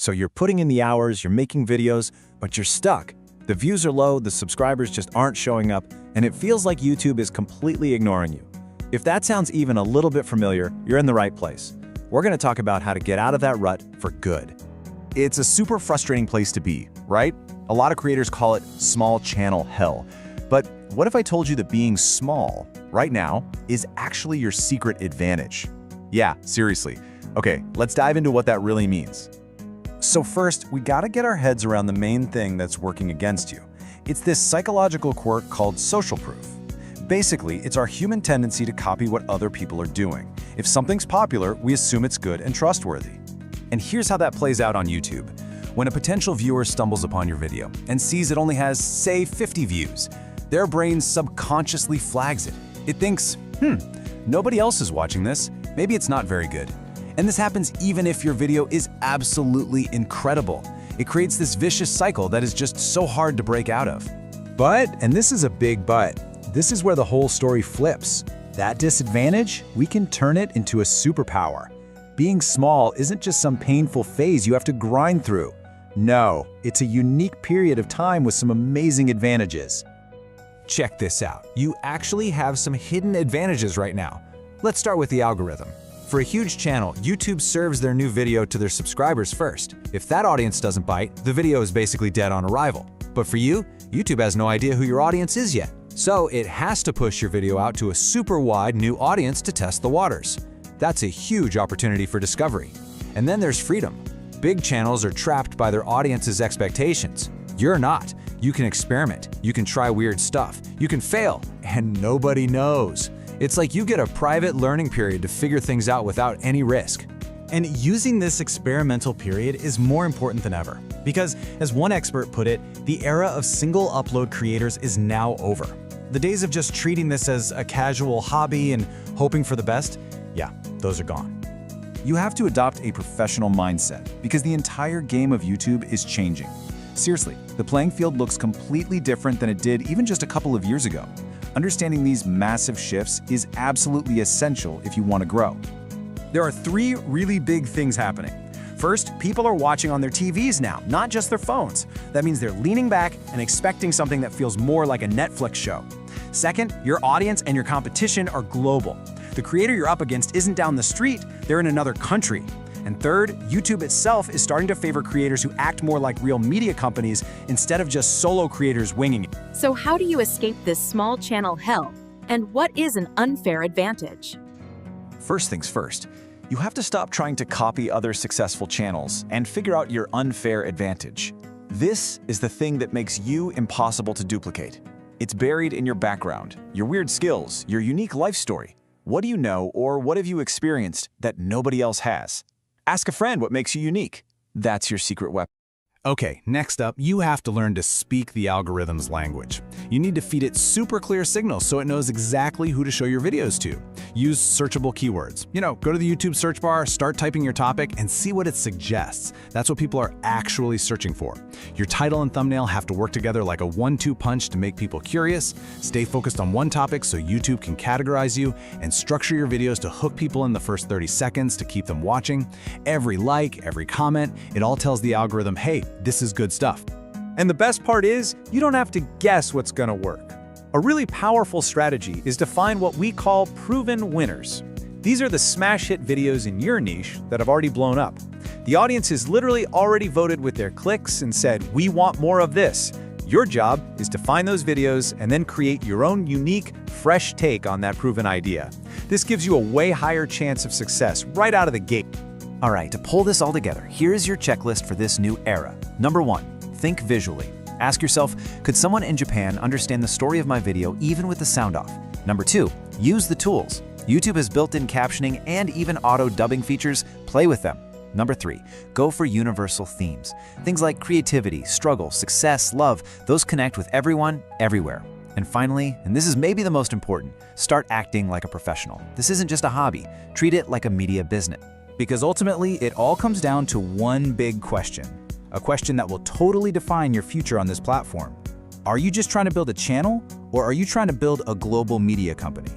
So you're putting in the hours, you're making videos, but you're stuck. The views are low, the subscribers just aren't showing up, and it feels like YouTube is completely ignoring you. If that sounds even a little bit familiar, you're in the right place. We're going to talk about how to get out of that rut for good. It's a super frustrating place to be, right? A lot of creators call it small channel hell. But what if I told you that being small right now is actually your secret advantage? Yeah, seriously. Okay, let's dive into what that really means. So first, we gotta get our heads around the main thing that's working against you. It's this psychological quirk called social proof. Basically, it's our human tendency to copy what other people are doing. If something's popular, we assume it's good and trustworthy. And here's how that plays out on YouTube. When a potential viewer stumbles upon your video and sees it only has, say, 50 views, their brain subconsciously flags it. It thinks, nobody else is watching this, maybe it's not very good. And this happens even if your video is absolutely incredible. It creates this vicious cycle that is just so hard to break out of. But, and this is a big but, this is where the whole story flips. That disadvantage, we can turn it into a superpower. Being small isn't just some painful phase you have to grind through. No, it's a unique period of time with some amazing advantages. Check this out. You actually have some hidden advantages right now. Let's start with the algorithm. For a huge channel, YouTube serves their new video to their subscribers first. If that audience doesn't bite, the video is basically dead on arrival. But for you, YouTube has no idea who your audience is yet. So it has to push your video out to a super wide new audience to test the waters. That's a huge opportunity for discovery. And then there's freedom. Big channels are trapped by their audience's expectations. You're not. You can experiment, you can try weird stuff, you can fail, and nobody knows. It's like you get a private learning period to figure things out without any risk. And using this experimental period is more important than ever, because as one expert put it, the era of single upload creators is now over. The days of just treating this as a casual hobby and hoping for the best, yeah, those are gone. You have to adopt a professional mindset because the entire game of YouTube is changing. Seriously, the playing field looks completely different than it did even just a couple of years ago. Understanding these massive shifts is absolutely essential if you want to grow. There are three really big things happening. First, people are watching on their TVs now, not just their phones. That means they're leaning back and expecting something that feels more like a Netflix show. Second, your audience and your competition are global. The creator you're up against isn't down the street, they're in another country. And third, YouTube itself is starting to favor creators who act more like real media companies instead of just solo creators winging it. So how do you escape this small channel hell? And what is an unfair advantage? First things first, you have to stop trying to copy other successful channels and figure out your unfair advantage. This is the thing that makes you impossible to duplicate. It's buried in your background, your weird skills, your unique life story. What do you know or what have you experienced that nobody else has? Ask a friend what makes you unique. That's your secret weapon. Okay, next up, you have to learn to speak the algorithm's language. You need to feed it super clear signals so it knows exactly who to show your videos to. Use searchable keywords. Go to the YouTube search bar, start typing your topic, and see what it suggests. That's what people are actually searching for. Your title and thumbnail have to work together like a 1-2 punch to make people curious. Stay focused on one topic so YouTube can categorize you, and structure your videos to hook people in the first 30 seconds to keep them watching. Every like, every comment, it all tells the algorithm, hey, this is good stuff. And the best part is, you don't have to guess what's gonna work. A really powerful strategy is to find what we call proven winners. These are the smash hit videos in your niche that have already blown up. The audience has literally already voted with their clicks and said, we want more of this. Your job is to find those videos and then create your own unique, fresh take on that proven idea. This gives you a way higher chance of success right out of the gate. All right, to pull this all together, here's your checklist for this new era. Number 1, think visually. Ask yourself, could someone in Japan understand the story of my video even with the sound off? Number 2, use the tools. YouTube has built-in captioning and even auto-dubbing features. Play with them. Number 3, go for universal themes. Things like creativity, struggle, success, love, those connect with everyone, everywhere. And finally, and this is maybe the most important, start acting like a professional. This isn't just a hobby. Treat it like a media business. Because ultimately, it all comes down to one big question. A question that will totally define your future on this platform. Are you just trying to build a channel, or are you trying to build a global media company?